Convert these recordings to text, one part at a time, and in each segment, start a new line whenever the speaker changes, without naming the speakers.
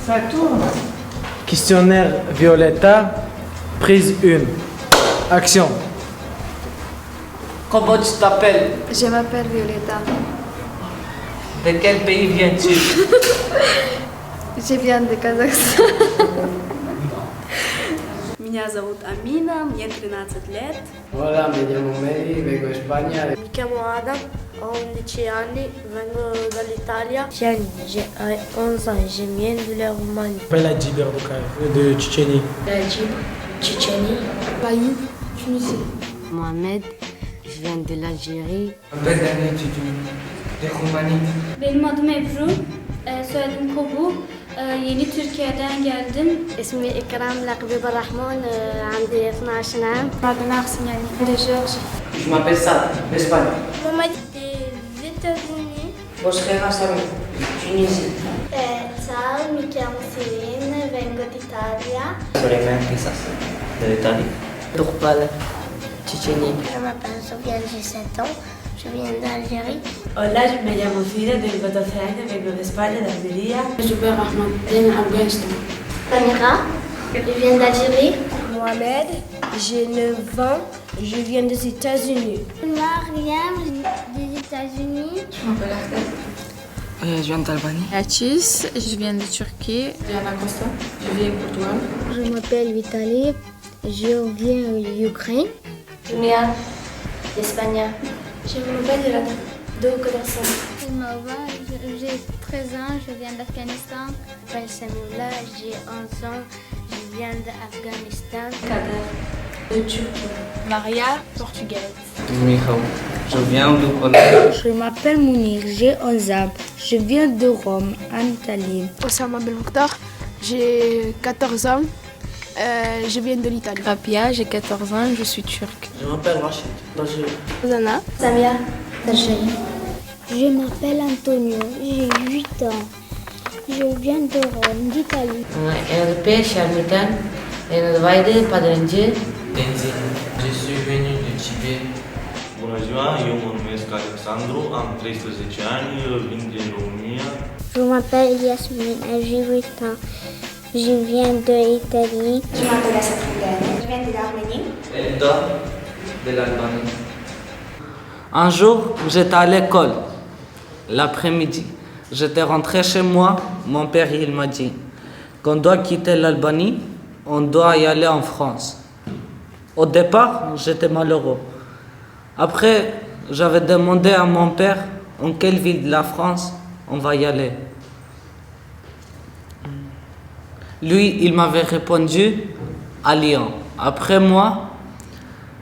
Ça tourne.
Questionnaire Violetta, prise 1. Action.
Comment tu t'appelles?
Je m'appelle Violetta.
De quel pays viens-tu?
Je viens de Kazakhstan.
Меня зовут Амина, мне 13 лет.
Hola, me llamo Mary, vengo de España.
Mi chiamo Adam, ho 11 anni, vengo dall'Italia. J'ai 11 ans, je viens de la Roumanie.
Je m'appelle Adji Berdoukay, de Tchétchénie.
Najib, Tchétchénie.
Bayoub, Tunisie.
Mohamed, je viens de l'Algérie.
Ben de Roumanie.
Benim adım Ebru, soyadım Kobu. Yeni Türkiye'den geldim.
اسمي إكرام لقبي بالرحمن عندي 12 عام.
Madonna Arsignani, de Georgie.
Je m'appelle Sam, d'Espagne.
Mohamed des États-Unis.
Boskhera Sami, Tunisie.
Ciao, mi chiamo Sirene, vengo d'Italia.
Suleiman Kissas, de l'Italie. Tourpal, Tchétchénie.
Je m'appelle Sofiane, j'ai 7 ans. Je viens d'Algérie.
Hola, me llamo Fida, tengo 12 años, vengo de España, de Almería.
Zubair Ahmad, de Afghanistan.
Samira, je viens d'Algérie.
Mohamed, j'ai 9 ans, je viens des États-Unis.
Mariam, des États-Unis.
Je m'appelle Ahmed.
Je viens d'Albanie.
Atis, je viens de Turquie. Diana Costa, je viens de Portugal.
Je m'appelle Vitaly, je viens d'Ukraine.
Julia, d'Espagne. Je m'appelle Yolanda, de Khorasan.
J'ai 13 ans, je viens d'Afghanistan. Je m'appelle Samira, j'ai 11 ans, je viens d'Afghanistan.
Kader, de Turquie.
Maria, portugaise.
Michał, je viens de Pologne.
Je m'appelle Mounir, j'ai 11 ans, je viens de Rome, en Italie.
Osama Belmokhtar, j'ai 14 ans. Je viens de l'Italie. Rabia, j'ai 14 ans, je suis turque.
Je m'appelle Rachid, d'Algérie.
Zana,
Samia, d'Algérie.
Je m'appelle Antonio, j'ai 8 ans. Je viens de Rome, d'Italie.
În pești, Armitan, în Vaide, Padrânge.
Denzin, je suis venu de Tibet.
Bună ziua, eu mă numesc Alexandru, am 13 ani, vin din România.
Je m'appelle Yasmine et j'ai 8 ans. Je viens d'Italie.
Je m'appelle Assatrida, je viens de l'Arménie.
Elda, de l'Albanie. Un jour, j'étais à l'école. L'après-midi, j'étais rentré chez moi. Mon père, il m'a dit qu'on doit quitter l'Albanie, on doit y aller en France. Au départ, j'étais malheureux. Après, j'avais demandé à mon père en quelle ville de la France on va y aller. Lui, il m'avait répondu à Lyon. Après moi,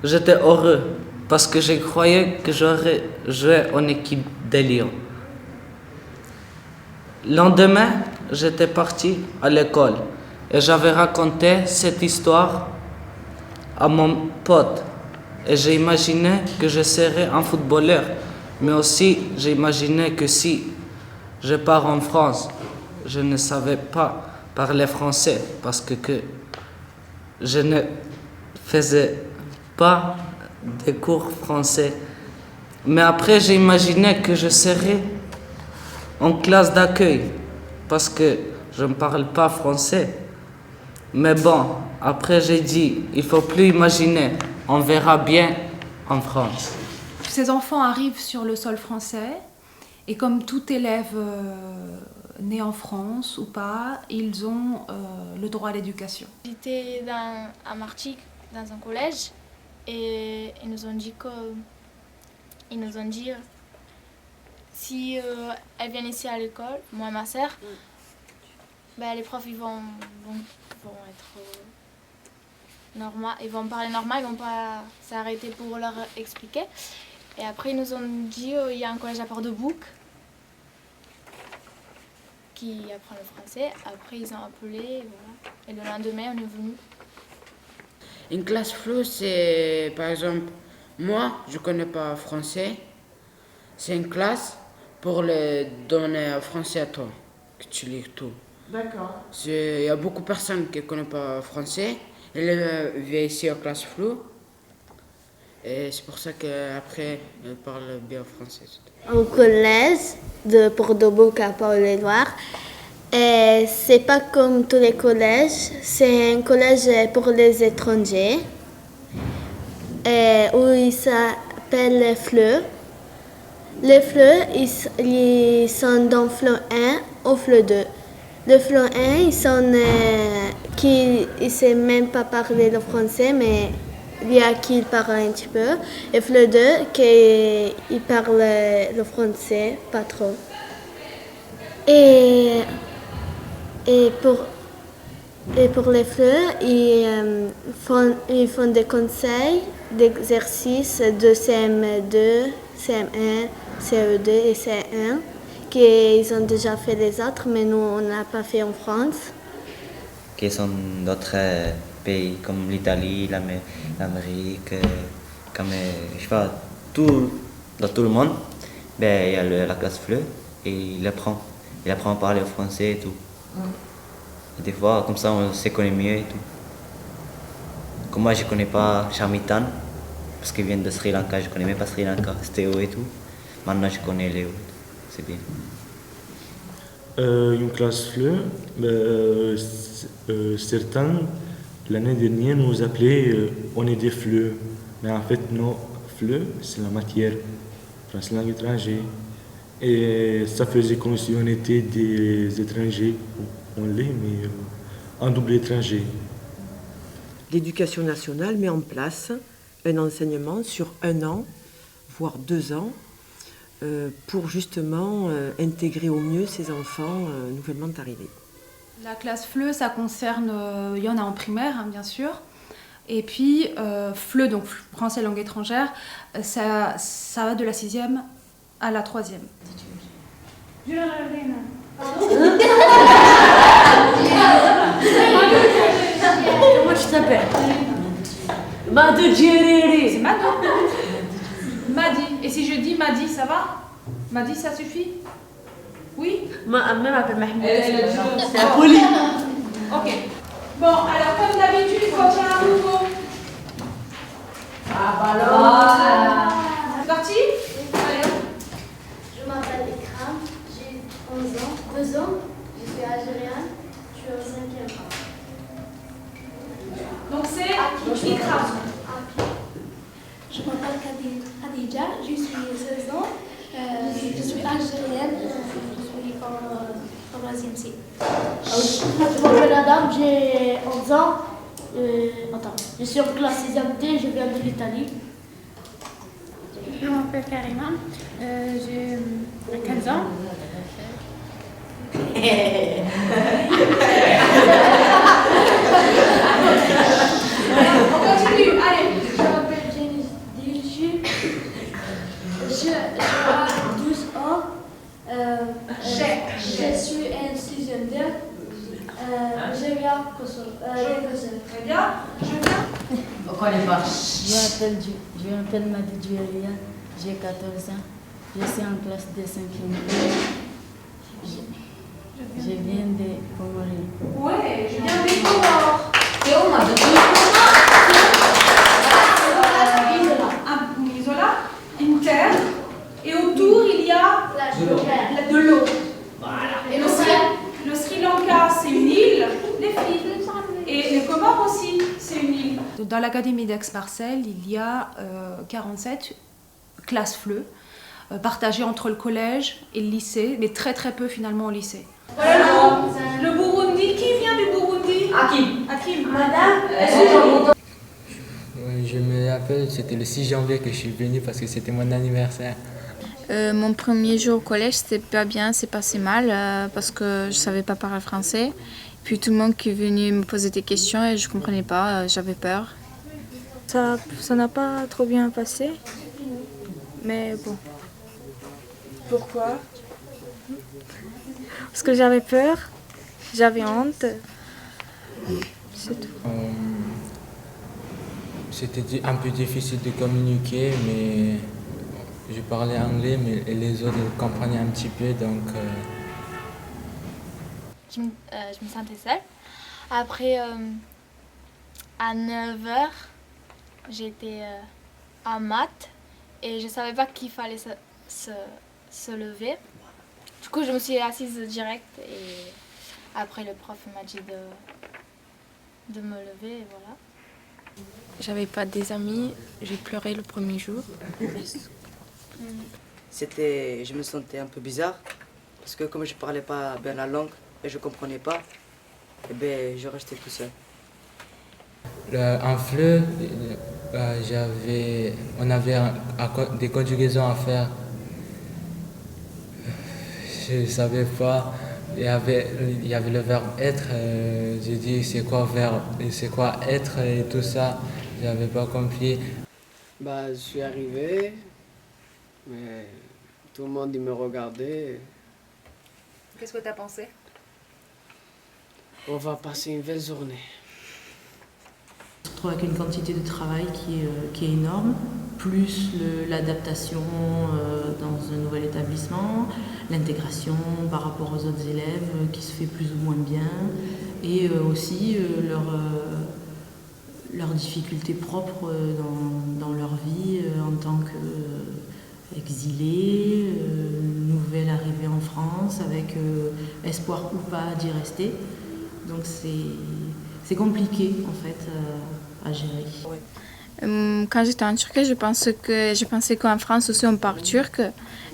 j'étais heureux parce que je croyais que j'aurais joué en équipe de Lyon. Le lendemain, j'étais parti à l'école et j'avais raconté cette histoire à mon pote. Et j'ai imaginé que je serais un footballeur, mais aussi j'ai imaginé que si je pars en France, je ne savais pas parler français parce que je ne faisais pas de cours français. Mais après, j'ai imaginé que je serais en classe d'accueil parce que je ne parle pas français. Mais bon, après j'ai dit, il ne faut plus imaginer, on verra bien en France.
Ces enfants arrivent sur le sol français et comme tout élève né en France ou pas, ils ont le droit à l'éducation.
J'étais à Martigues, dans un collège, et ils nous ont dit si elles viennent ici à l'école, moi et ma sœur, ben, les profs ils vont être normal, ils vont parler normal, ils vont pas s'arrêter pour leur expliquer. Et après ils nous ont dit il y a un collège à Port-de-Bouc qui apprend le français. Après ils ont appelé, et voilà. Et le lendemain on est venu.
Une classe floue, c'est par exemple, moi, je connais pas français. C'est une classe pour le donner français à toi, que tu lis tout.
D'accord.
Il y a beaucoup de personnes qui ne connaissent pas français. Elles viennent ici en classe floue. Et c'est pour ça qu'après, elle parle bien français.
Au collège de Bordeaux-Boca, Paul-et-Loire. Et c'est pas comme tous les collèges, c'est un collège pour les étrangers où il s'appelle FLE. Les FLE, ils sont dans FLE 1 au FLE 2. Le FLE 1, ils sont qui ne savent même pas parler le français, mais il y a qui parle un petit peu. Et FLE 2, qui parle le français, pas trop. Et pour les fleurs, ils font des conseils d'exercices de CM2, CM1, CE2 et CE1 qu'ils ont déjà fait les autres, mais nous, on n'a pas fait en France.
Qui sont d'autres pays comme l'Italie, l'Amérique, comme je sais pas, dans tout le monde, ben, il y a la classe FLE et il apprend à parler français et tout. Et des fois, comme ça, on se connaît mieux et tout. Comme moi, je connais pas Charmitan, parce qu'il vient de Sri Lanka, je connais même pas Sri Lanka, Stéo et tout. Maintenant, je connais Léo, c'est bien.
Une classe FLE, certains, l'année dernière, nous appelaient on est des FLE. Mais en fait, non, FLE, c'est la matière, français langue étrangère. Et ça faisait comme si on était des étrangers. On l'est, mais en double étranger.
L'éducation nationale met en place un enseignement sur 1 an, voire 2 ans, pour justement intégrer au mieux ces enfants nouvellement arrivés.
La classe FLE, ça concerne, il y en a en primaire, hein, bien sûr. Et puis FLE, donc français langue étrangère, ça va de la 6e à la 3e.
Comment tu t'appelles? Madou Djiriri.
C'est Madou. Madi. Et si je dis Madi, ça va? Madi, ça suffit? Oui?
Même m'appelle Mahmoud.
C'est la poli. Ok. Bon, alors comme d'habitude, il faut faire un nouveau.
Ah bah alors.
C'est parti? Allez.
Je m'appelle Ikram, j'ai 11 ans, 2 ans, je suis algérienne, je suis au 5e.
Donc c'est Ikram.
Je m'appelle Khadija, je suis 16 ans, je suis algérienne, je suis au 3e cycle.
Je m'appelle Adam, j'ai 11 ans, je suis en classe 6e D, je viens de l'Italie.
Je m'appelle Karima, j'ai 15 ans.
On continue, allez.
Je m'appelle Jenny Dilchi, j'ai 12 ans, je suis en 6e D, je viens à Kosovo.
Très bien, je viens.
On connaît pas.
Je m'appelle Madi Djouelia, j'ai 14 ans, je suis en classe de 5e. Je viens de Comores.
Ouais, je viens des Comores.
Et on m'a dit
Isola, une terre, et autour il y a de l'eau. Voilà. Et le Sri Lanka, c'est une île, les filles. Et les Comores aussi, c'est une île. Dans l'académie d'Aix-Marseille, il y a 47 classes FLE, partagées entre le collège et le lycée, mais très très peu finalement au lycée. Voilà le Burundi. Qui vient du Burundi? Hakim. Madame.
Je me rappelle, c'était le 6 janvier que je suis venue parce que c'était mon anniversaire.
Mon premier jour au collège, c'était pas bien, c'est passé mal parce que je savais pas parler français. Puis tout le monde qui est venu me poser des questions et je comprenais pas, j'avais peur. Ça n'a pas trop bien passé, mais bon.
Pourquoi?
Parce que j'avais peur, j'avais honte. C'est tout.
C'était un peu difficile de communiquer, mais je parlais anglais, mais les autres comprenaient un petit peu, donc...
Je me sentais seule. Après, à 9h, j'étais en maths et je ne savais pas qu'il fallait se lever. Du coup, je me suis assise direct et après le prof m'a dit de me lever et voilà.
J'avais pas des amis, j'ai pleuré le premier jour.
Je me sentais un peu bizarre parce que comme je parlais pas bien la langue et je comprenais pas, et ben je restais tout seul.
En FLE, on avait des conjugaisons à faire. Je ne savais pas. Il y avait le verbe être. J'ai dit c'est quoi être et tout ça. Je n'avais pas compris.
Je suis arrivé, mais tout le monde il me regardait.
Qu'est-ce que tu as pensé?
On va passer une belle journée.
On se retrouve avec une quantité de travail qui est énorme, plus l'adaptation dans un nouvel établissement, l'intégration par rapport aux autres élèves qui se fait plus ou moins bien, et aussi leurs difficultés propres dans leur vie en tant qu'exilés, nouvelle arrivée en France, avec espoir ou pas d'y rester. Donc c'est compliqué en fait à gérer.
Quand j'étais en Turquie, je pensais qu'en France aussi on parle turc.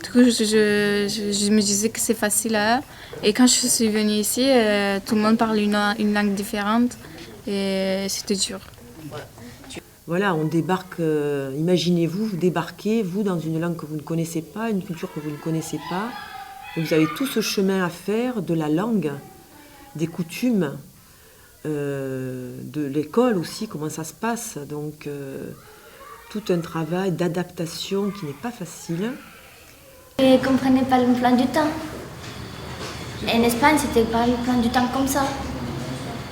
Du coup, je me disais que c'est facile à. Et quand je suis venue ici, tout le monde parle une langue différente et c'était dur.
Voilà, on débarque, imaginez-vous, vous débarquez, vous, dans une langue que vous ne connaissez pas, une culture que vous ne connaissez pas. Et vous avez tout ce chemin à faire de la langue, des coutumes, de l'école aussi, comment ça se passe. Donc, tout un travail d'adaptation qui n'est pas facile.
Je ne comprenais pas le plan du temps. En Espagne, c'était pas le plan du temps comme ça.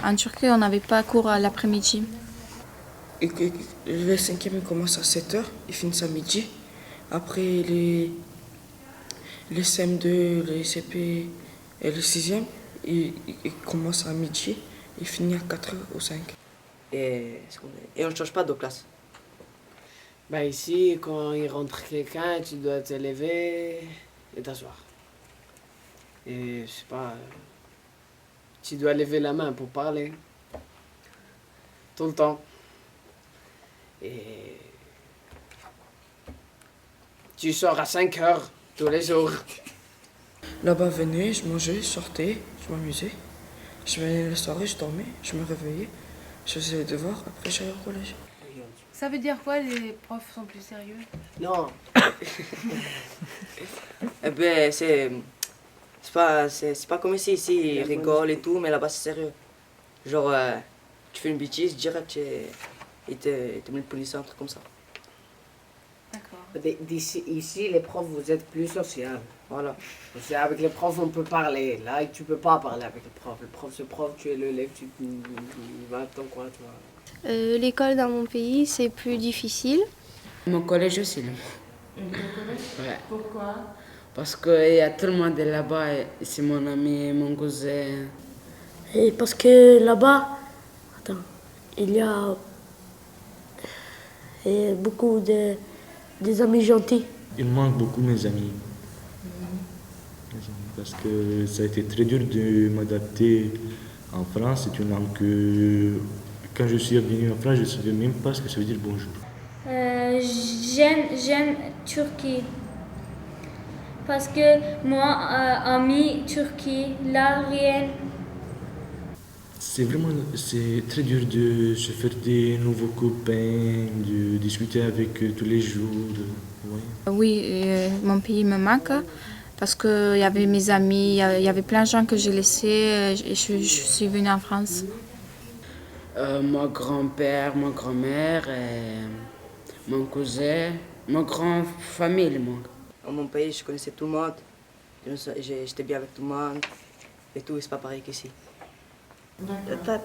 En Turquie, on n'avait pas cours à l'après-midi.
Les 5e commencent à 7h, ils finissent à midi. Après, les CM2, les CP et les 6e, ils commencent à midi. Il finit à 4h ou 5.
Et on ne change pas de classe.
Ici, quand il rentre quelqu'un, tu dois te lever et t'asseoir. Et je sais pas, tu dois lever la main pour parler. Tout le temps. Et tu sors à 5h tous les jours.
Là-bas, venais, je mangeais, je sortais, je m'amusais. Je venais le soir, je dormais, je me réveillais, je faisais les devoirs, après j'allais au collège.
Ça veut dire quoi, les profs sont plus sérieux?
Non.
Eh ben, c'est pas comme ici, ils rigolent et tout, mais là-bas c'est sérieux. Genre, tu fais une bêtise, direct, ils te mettent une punition, un truc comme ça.
D'accord.
Ici, les profs, vous êtes plus social.
Voilà.
Avec les profs, on peut parler. Là, tu peux pas parler avec le prof. Le prof, c'est prof, tu es l'élève, tu vas à ton coin, tu vois.
L'école dans mon pays, c'est plus difficile.
Mon collège aussi, là.
Ouais. Pourquoi?
Parce qu'il y a tout le monde là-bas, et c'est mon ami, mon cousin.
Et parce que là-bas, il y a beaucoup des amis gentils.
Il manque beaucoup mes amis. Parce que ça a été très dur de m'adapter en France. C'est une langue que, quand je suis venu en France, je ne savais même pas ce que ça veut dire bonjour.
J'aime Turquie. Parce que moi, ami Turquie, là, rien.
C'est très dur de se faire des nouveaux copains, de discuter avec eux tous les jours.
Oui, mon pays me manque parce qu'il y avait mes amis, il y avait plein de gens que j'ai laissés et je suis venue en France.
Mon grand-père, ma grand-mère, mon cousin, ma grande famille.
Dans mon pays, je connaissais tout le monde. J'étais bien avec tout le monde. Et tout, c'est pas pareil qu'ici.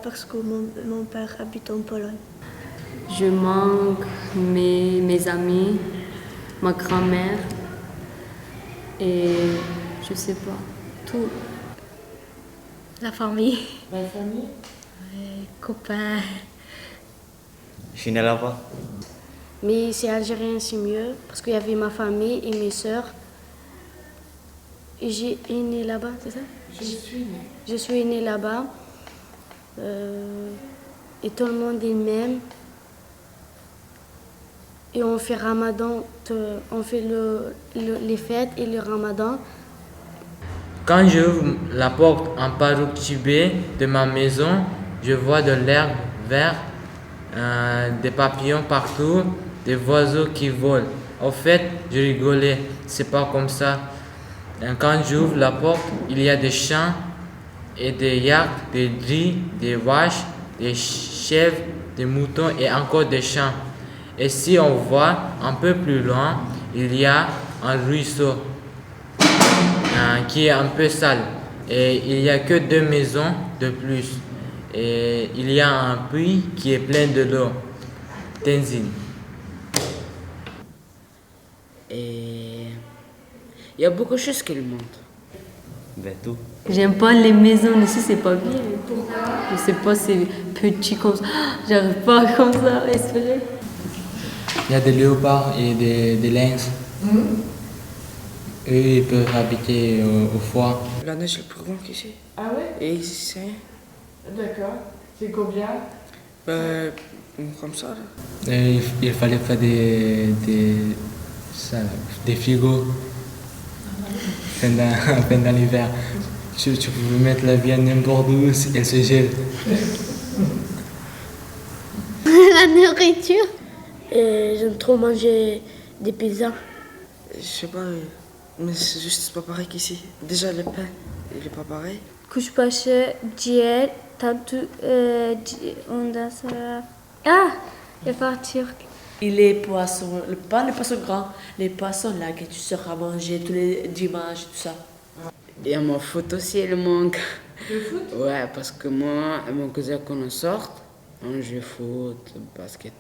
Parce que mon père habite en Pologne.
Je manque mes amis, ma grand-mère et je sais pas, tout.
La famille.
La famille?
Les copains.
Je suis né là-bas.
Mais c'est algérien, c'est mieux, parce qu'il y avait ma famille et mes sœurs. Et j'ai né là-bas, c'est ça? Je suis née là-bas. Et tout le monde est le même. Et on fait Ramadan, on fait les fêtes et le Ramadan.
Quand j'ouvre la porte en Paraguay de ma maison, je vois de l'herbe verte, des papillons partout, des oiseaux qui volent. Au fait, je rigolais, c'est pas comme ça. Quand j'ouvre la porte, il y a des champs et des yaks, des dris, des vaches, des chèvres, des moutons et encore des champs. Et si on voit un peu plus loin, il y a un ruisseau qui est un peu sale. Et il n'y a que 2 maisons de plus. Et il y a un puits qui est plein de l'eau. Tenzin.
Et il y a beaucoup de choses qui le montrent.
Ben tout.
J'aime pas les maisons ici, c'est pas bien. Je sais pas, c'est petit comme ça. J'arrive pas comme ça à respirer.
Il y a des léopards et des lynx. Eux, ils peuvent habiter au froid.
La neige est plus grande qu'ici.
Ah ouais?
Et ici, c'est rien.
D'accord. C'est combien?
Comme ça, là.
Et il fallait faire des frigos pendant l'hiver. Tu pouvais mettre la viande n'importe où, elle se gèle.
La nourriture. J'aime trop manger des pizzas.
Je sais pas, mais c'est juste pas pareil qu'ici. Déjà, le pain, il est pas pareil.
Kuşbaşı, ciğer, tantôt, ondan sonra... Ah, il est parti.
Et les poissons, pas les poissons grands, les poissons là que tu seras manger tous les dimanches, tout ça.
Et mon foot aussi, il manque.
Le foot?
Ouais, parce que moi et mon cousin, quand on sort, on joue foot, basket.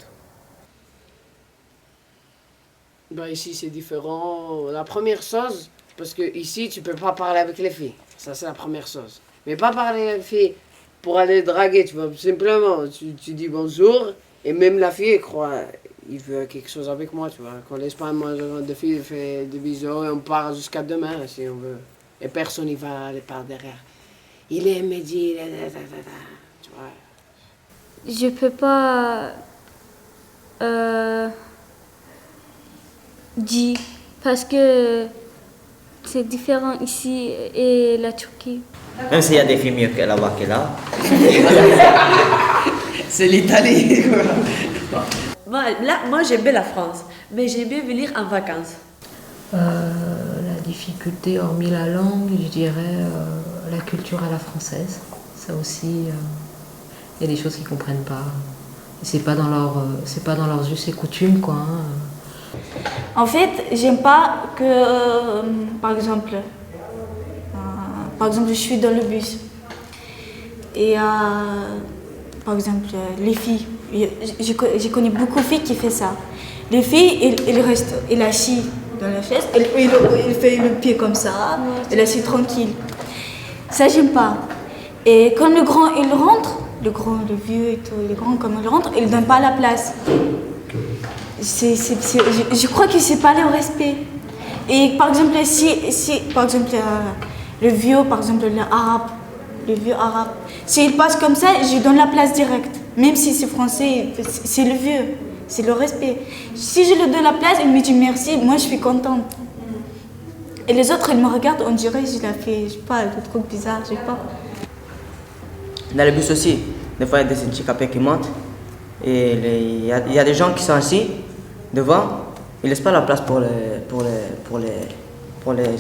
Bah ici c'est différent. La première chose, parce que ici tu peux pas parler avec les filles. Ça c'est la première chose. Mais pas parler avec les filles pour aller draguer, tu vois. Simplement, tu dis bonjour et même la fille elle croit, il veut quelque chose avec moi, tu vois. Quand l'Espagne mange de filles, fait des bisous et on part jusqu'à demain si on veut. Et personne n'y va aller par derrière. Il est médit, tu vois.
Je peux pas dire parce que c'est différent ici et la Turquie.
Même s'il y a des filles mieux que là-bas que là.
C'est l'Italie.
Moi j'aime bien la France, mais j'aime bien venir en vacances.
La difficulté, hormis la langue, je dirais la culture à la française. Ça aussi, il y a des choses qu'ils ne comprennent pas. C'est pas dans leurs us et coutumes, quoi.
En fait, j'aime pas que, par exemple, je suis dans le bus et par exemple, les filles, je connais beaucoup de filles qui font ça. Les filles, elles restent, elles assis dans la chaise, elles fait le pied comme ça, elles assis tranquille. Ça, j'aime pas. Et quand le grand, il rentre, le vieux et tout, le grand, comme il rentre, il donne pas la place. Je crois que c'est pas le respect. Et par exemple, si par exemple, le vieux, par exemple, le vieux arabe, s'il passe comme ça, je donne la place directe. Même si c'est français, c'est le vieux, c'est le respect. Si je lui donne la place, il me dit merci, moi je suis contente. Et les autres, ils me regardent, on dirait que je l'ai fait, je sais pas, des trucs bizarres, je sais pas.
Dans le bus aussi, des fois il y a des handicapés qui montent et il y a des gens qui sont assis devant, ils ne laissent pas la place pour les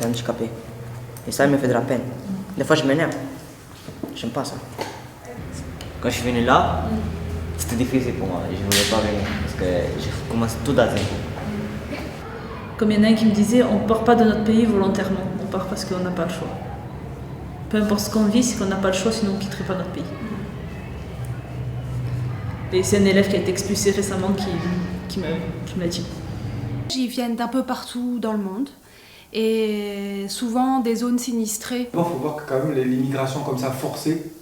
handicapés. Et ça me fait de la peine. Des fois je m'énerve. J'aime pas ça.
Quand je suis venu là, c'était difficile pour moi. Je ne voulais pas venir parce que je commence tout à zéro.
Comme il y en a un qui me disait, on ne part pas de notre pays volontairement, on part parce qu'on n'a pas le choix. Peu importe ce qu'on vit, c'est qu'on n'a pas le choix, sinon on ne quitterait pas notre pays. Et c'est un élève qui a été expulsé récemment qui me l'a dit.
Ils viennent d'un peu partout dans le monde et souvent des zones sinistrées.
Il faut voir que quand même l'immigration comme ça forcée,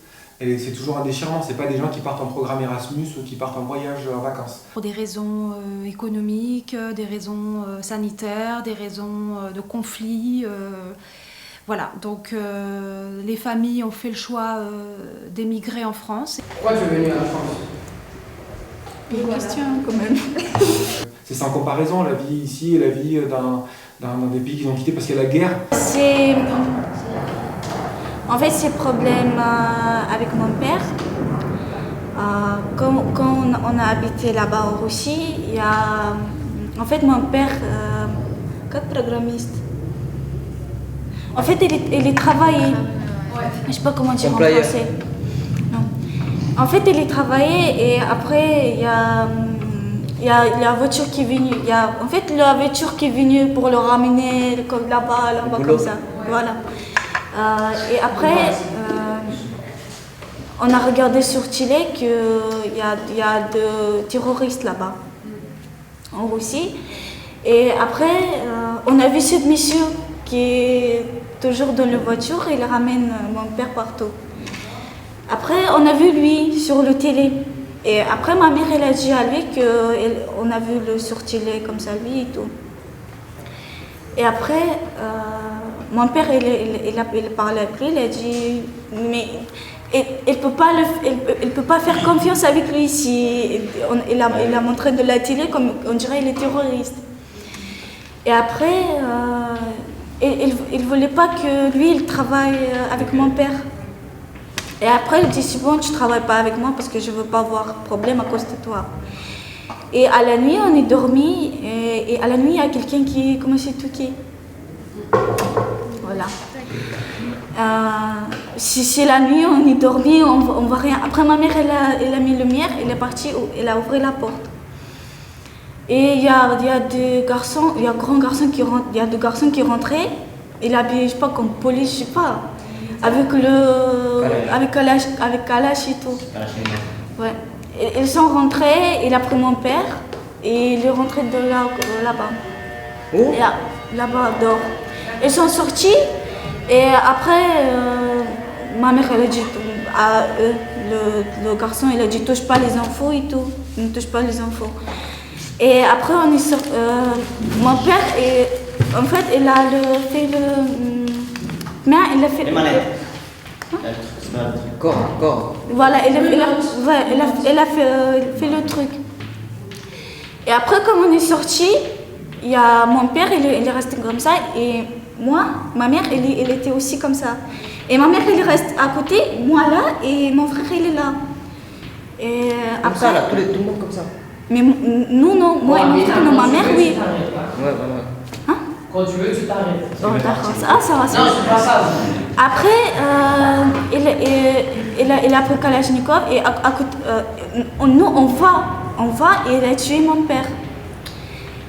Et c'est toujours un déchirement, c'est pas des gens qui partent en programme Erasmus ou qui partent en voyage en vacances.
Pour des raisons économiques, des raisons sanitaires, des raisons de conflits. Voilà, donc les familles ont fait le choix d'émigrer en France.
Pourquoi tu es venu en France?
Bonne question quand même.
C'est sans comparaison la vie ici et la vie dans des pays qu'ils ont quittés parce qu'il y a la guerre.
En fait, c'est problème avec mon père. Quand on a habité là-bas en Russie, il y a... En fait, mon père, как программист. En fait, il travaillait. Je sais pas comment dire en français. Non. En fait, il travaillait et après, il y a la voiture qui est venue. En fait, la voiture qui est venue pour le ramener là-bas comme ça. Voilà. Et après, on a regardé sur Chile qu'il y a des terroristes là-bas, en Russie. Et après, on a vu cette monsieur qui est toujours dans la voiture, il ramène mon père partout. Après, on a vu lui sur le télé. Et après, ma mère, elle a dit à lui qu'on a vu le sur télé comme ça, lui et tout. Et après, mon père, il parlait avec lui, il a dit, mais il ne peut pas faire confiance avec lui si il a montré de la télé comme on dirait il est terroriste. Et après, il ne voulait pas que lui, il travaille avec mon père. Et après, il dit, c'est bon, tu ne travailles pas avec moi parce que je ne veux pas avoir de problème à cause de toi. Et à la nuit, on est dormi, et à la nuit, il y a quelqu'un qui commence à toquer. Voilà. Si la nuit, on est dormi, on ne voit rien. Après, ma mère, elle a mis lumière, elle est partie, elle a ouvert la porte. Et il y a des garçons, il y a grands garçons qui rentrent, il y a deux garçons qui rentraient, il habillé, je sais pas, comme police, je sais pas, avec Kalash et tout. Ouais. Ils sont rentrés, il a pris mon père et il est rentré de là-bas.
Où?
Là-bas, dehors. Ils sont sortis et après, ma mère, elle a dit à eux, le garçon, il a dit touche pas les enfants et tout, ne touche pas les enfants. Et après, on est sorti. Mon père, en fait, il a fait le. Mais il a fait.
Les manettes. Corps.
Voilà, il a fait le truc. Et après, comme on est sorti, il y a mon père, il est resté comme ça. Et moi, ma mère, elle était aussi comme ça. Et ma mère, elle reste à côté, moi là, et mon frère, il est là. Et
comme
après,
ça, là, tout le monde comme ça.
Mais nous, non. Moi et mon frère, non, ma mère, oui.
Ouais.
Hein?
Quand tu veux, tu t'arrêtes.
Oh, d'accord. Ah, ça va.
Non, c'est pas ça.
Après, il a pris Kalachnikov et à côté, nous, on va et il a tué mon père.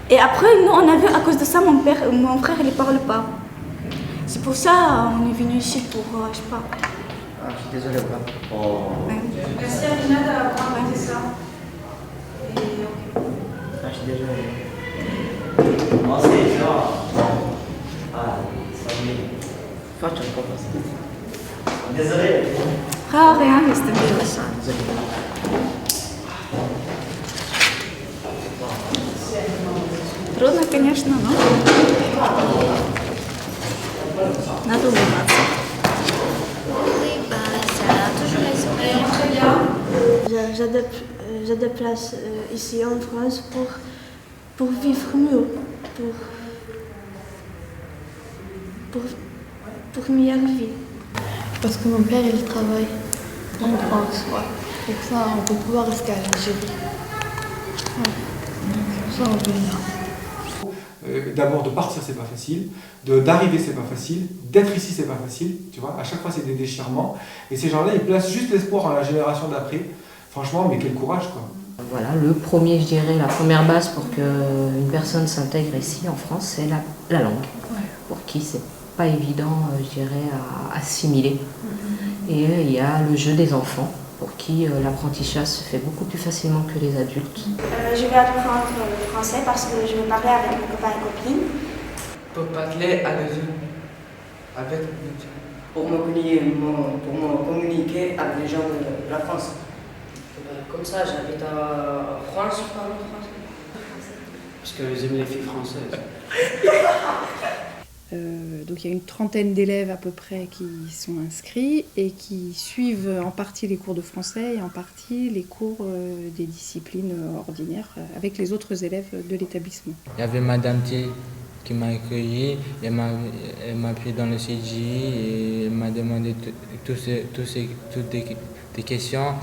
Et après, nous, on a vu à cause de ça, mon frère, il ne parle pas. C'est pour ça on est venu ici pour, je sais pas.
Ah, je suis désolé, voilà.
Ouais.
Merci Amina d'avoir raconté ça.
Ah, je suis désolé. Moi, c'est genre. Ah, ça me dit. Toi, tu comprends pas. Désolé.
Rien, mais c'était bien.
Désolé.
Трудно, конечно, но надо улыбаться.
Je déplace ici en France pour vivre mieux, pour mieux vivre.
Parce que mon père, il travaille en France. Ouais. Pour ça, on peut pouvoir rester à l'Algérie. Ouais. Pour ça, on vient là.
D'abord, de partir, c'est pas facile. D'arriver, c'est pas facile. D'être ici, c'est pas facile. Tu vois, à chaque fois, c'est des déchirements. Et ces gens-là, ils placent juste l'espoir en la génération d'après. Franchement, mais quel courage, quoi.
Voilà, le premier, je dirais, la première base pour qu'une personne s'intègre ici en France, c'est la langue. Ouais. Pour qui c'est pas évident, je dirais, à assimiler. Et il y a le jeu des enfants, pour qui l'apprentissage se fait beaucoup plus facilement que les adultes.
Je vais apprendre le français parce que je vais parler avec mes copains et copines.
Pour parler avec eux.
pour me communiquer avec les gens de la France.
Comme ça, j'habite en France, je parle français.
Parce que j'aime les filles françaises.
Donc il y a une trentaine d'élèves à peu près qui sont inscrits et qui suivent en partie les cours de français et en partie les cours des disciplines ordinaires avec les autres élèves de l'établissement.
Il y avait Madame T qui m'a accueilli, elle m'a pris dans le CJ et elle m'a demandé toutes des questions.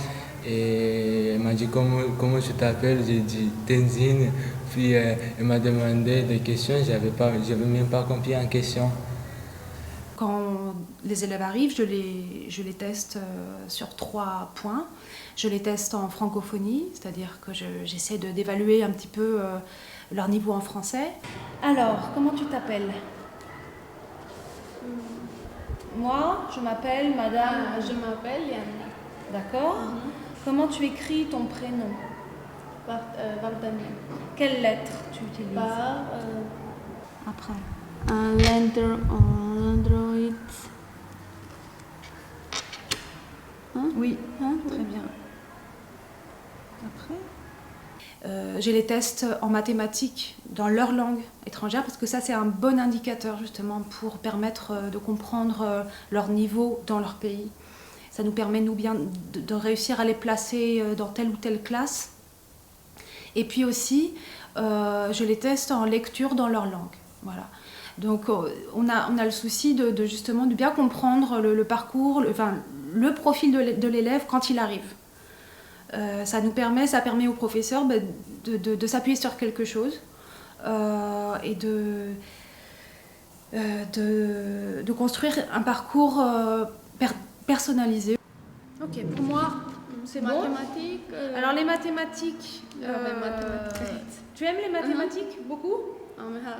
Et elle m'a dit comment tu t'appelles, j'ai dit Tenzin. Puis elle m'a demandé des questions, j'avais même pas compris en question.
Quand les élèves arrivent, je les teste sur 3 points. Je les teste en francophonie, c'est-à-dire que j'essaie d'évaluer un petit peu leur niveau en français. Alors, comment tu t'appelles? Moi, je m'appelle Madame...
Je m'appelle Yann.
D'accord. Comment tu écris ton prénom?
Vardania.
Quelle lettre tu utilises?
Par...
Après.
L'Android.
Oui, très bien. Après, j'ai les tests en mathématiques dans leur langue étrangère parce que ça c'est un bon indicateur justement pour permettre de comprendre leur niveau dans leur pays. Ça nous permet nous bien de réussir à les placer dans telle ou telle classe. Et puis aussi, je les teste en lecture dans leur langue. Voilà. Donc on a le souci justement de bien comprendre le parcours, le profil de l'élève quand il arrive. Ça permet au professeur de s'appuyer sur quelque chose et de construire un parcours personnalisé. Ok, pour moi, c'est bon.
Mathématiques.
Alors les mathématiques. Tu aimes les mathématiques beaucoup?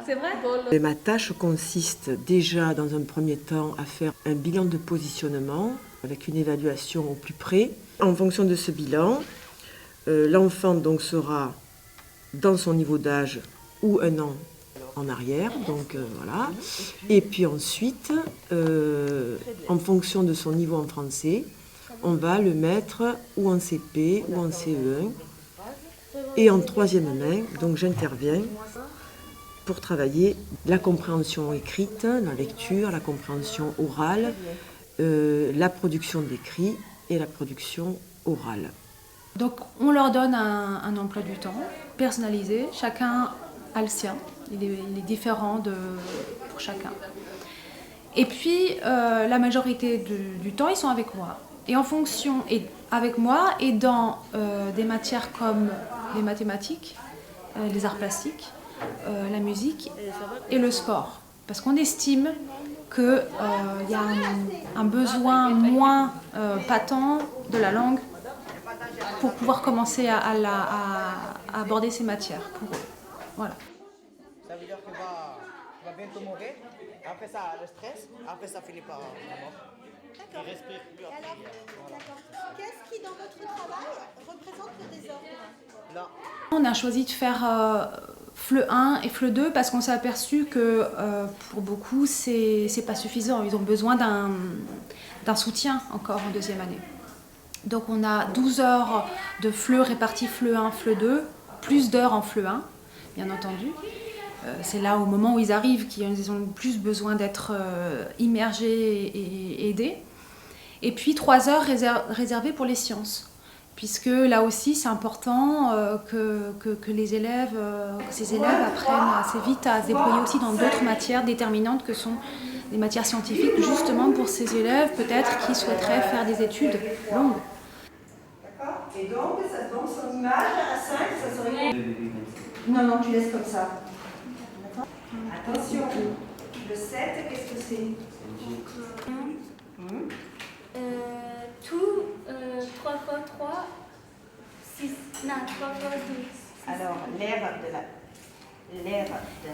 C'est vrai?
Ma tâche consiste déjà dans un premier temps à faire un bilan de positionnement avec une évaluation au plus près. En fonction de ce bilan, l'enfant donc sera dans son niveau d'âge ou un an en arrière, donc voilà. Et puis ensuite, en fonction de son niveau en français, on va le mettre ou en CP ou en CE1. Et en troisième main, donc j'interviens pour travailler la compréhension écrite, la lecture, la compréhension orale, la production d'écrit et la production orale.
Donc on leur donne un emploi du temps personnalisé, chacun a le sien, il est différent pour chacun. Et puis la majorité du temps ils sont avec moi. Et en fonction, avec moi et dans des matières comme les mathématiques, les arts plastiques, la musique et le sport. Parce qu'on estime qu'il y a un besoin moins patent de la langue pour pouvoir commencer à aborder ces matières pour eux. Voilà.
Ça veut dire qu'il va bientôt mourir. Après ça, le stress. Après ça finit par la mort.
D'accord.
Il respire plus après.
D'accord. Qu'est-ce qui, dans votre travail, représente le désordre?
Non.
On a choisi de faire FLE 1 et FLE 2 parce qu'on s'est aperçu que pour beaucoup, c'est pas suffisant. Ils ont besoin d'un soutien encore en deuxième année. Donc on a 12 heures de FLE réparties FLE 1, FLE 2, plus d'heures en FLE 1, bien entendu. C'est là au moment où ils arrivent qu'ils ont plus besoin d'être immergés et aidés. Et puis 3 heures réservées pour les sciences, puisque là aussi c'est important que ces élèves apprennent assez vite à se déployer aussi dans d'autres matières déterminantes que sont les matières scientifiques, justement pour ces élèves peut-être qui souhaiteraient faire des études longues.
D'accord. Et donc, son image à 5, ça serait... Non, tu laisses comme ça. Attention, le 7, qu'est-ce que c'est?
Tout 3 fois 3, 6, non, 3 fois 12.
Alors, l'air de la...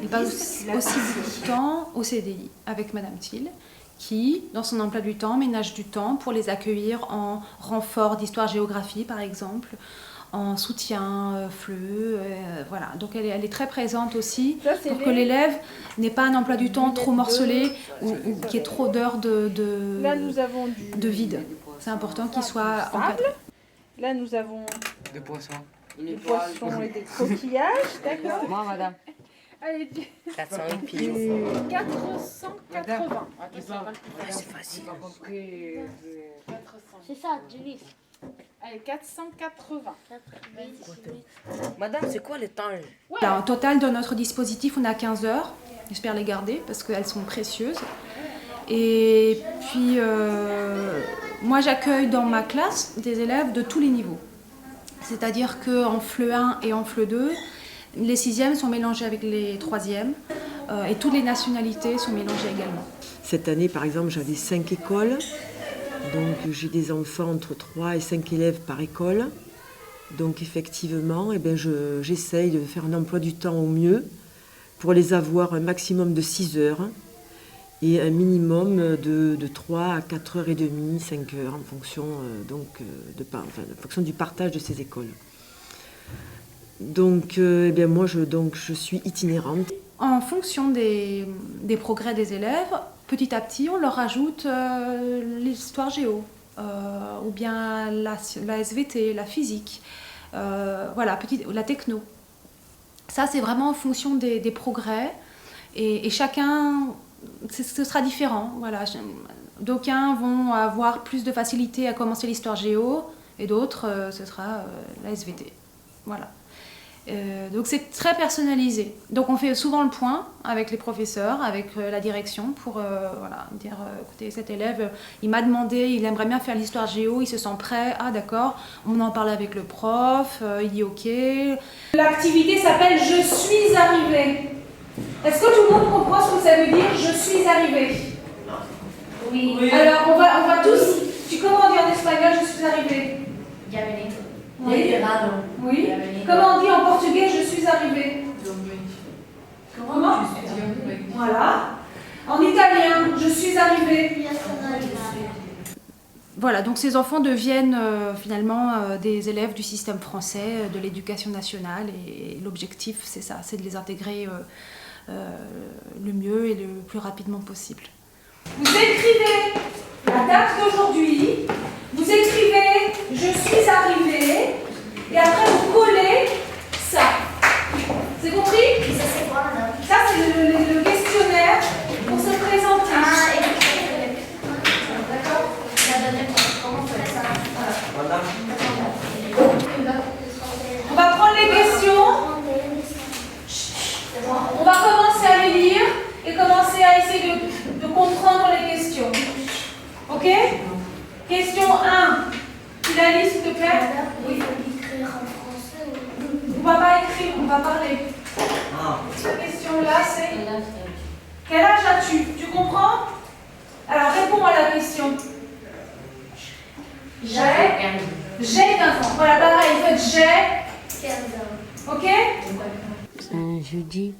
Il passe aussi beaucoup de temps au CDI avec Madame Thiel, qui, dans son emploi du temps, ménage du temps pour les accueillir en renfort d'histoire-géographie, par exemple, en soutien, FLE, voilà. Donc elle est très présente aussi
Ça, c'est
pour
les-
que l'élève n'ait pas un emploi du temps trop morcelé ou qu'il y ait trop d'heures
Là, nous avons
de vide. C'est important qu'il soit encadré.
Là, nous avons
Des poissons.
des poissons et des coquillages, d'accord.
Moi, madame.
Allez,
401 pigeons.
480.
C'est facile.
C'est ça, divise.
Allez, 480.
Madame, c'est quoi les temps?
Alors, au total, dans notre dispositif, on a 15 heures. J'espère les garder parce qu'elles sont précieuses. Et puis, moi, j'accueille dans ma classe des élèves de tous les niveaux. C'est-à-dire qu'en FLE 1 et en FLE 2, les 6e sont mélangés avec les 3e et toutes les nationalités sont mélangées également.
Cette année, par exemple, j'avais 5 écoles. Donc, j'ai des enfants entre 3 et 5 élèves par école. Donc, effectivement, eh bien, j'essaye de faire un emploi du temps au mieux pour les avoir un maximum de 6 heures et un minimum de 3 à 4 heures et demie, 5 heures, en fonction, en fonction du partage de ces écoles. Donc, eh bien, moi, je suis itinérante.
En fonction des progrès des élèves, petit à petit, on leur rajoute l'histoire géo, ou bien la SVT, la physique, voilà, la techno. Ça, c'est vraiment en fonction des progrès. Et chacun, ce sera différent. Voilà. D'aucuns vont avoir plus de facilité à commencer l'histoire géo, et d'autres, ce sera la SVT. Voilà. Donc c'est très personnalisé. Donc on fait souvent le point avec les professeurs, avec la direction pour voilà, dire écoutez, cet élève, il m'a demandé, il aimerait bien faire l'histoire géo, il se sent prêt, ah d'accord, on en parle avec le prof, il dit ok. L'activité s'appelle Je suis arrivé. Est-ce que tout le monde comprend ce que ça veut dire Je suis arrivé? Oui. Alors on va tous, comment on dit en espagnol Je suis arrivé?
Bienvenue.
Oui. Oui. Comment on dit en portugais je suis arrivé? Comment? Voilà. En italien, je suis arrivé. Voilà, donc ces enfants deviennent finalement des élèves du système français, de l'éducation nationale, et l'objectif c'est ça, c'est de les intégrer le mieux et le plus rapidement possible. Vous écrivez la date d'aujourd'hui, vous écrivez « Je suis arrivé » et après vous collez ça. C'est compris? Ça c'est quoi, madame? Ça c'est le questionnaire pour se présenter. D'accord? Comment on fait ça? On va prendre les questions. On va commencer à les lire et commencer à essayer de comprendre les questions. Ok? Question 1. Tu la lis, s'il te plaît? Oui. Écrire en français. On va pas écrire, on va parler. Cette question-là, c'est quel âge as-tu? Tu comprends? Alors, réponds à la question. J'ai 15 ans. Voilà, pareil, faites j'ai 15 ans. Ok?
Jeudi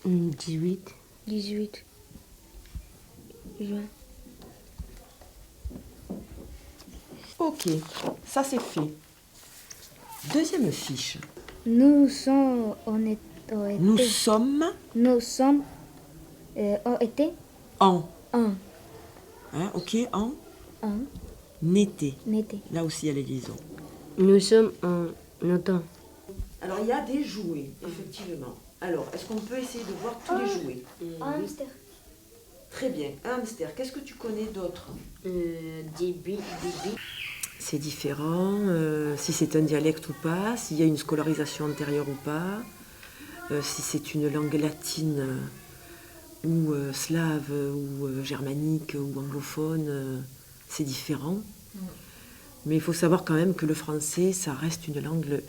18 juin.
Ok, ça c'est fait. Deuxième fiche.
Nous sommes
Nous sommes
ont été
en.
en
Hein, ok, en
été.
Là aussi, il y a les liaisons.
Nous sommes en automne.
Alors, il y a des jouets, effectivement. Alors, est-ce qu'on peut essayer de voir tous les jouets?
Hamster.
Très bien. Hamster, qu'est-ce que tu connais d'autre?
Des billes.
C'est différent, si c'est un dialecte ou pas, s'il y a une scolarisation antérieure ou pas, si c'est une langue latine ou slave ou germanique ou anglophone, c'est différent. Mais il faut savoir quand même que le français, ça reste une langue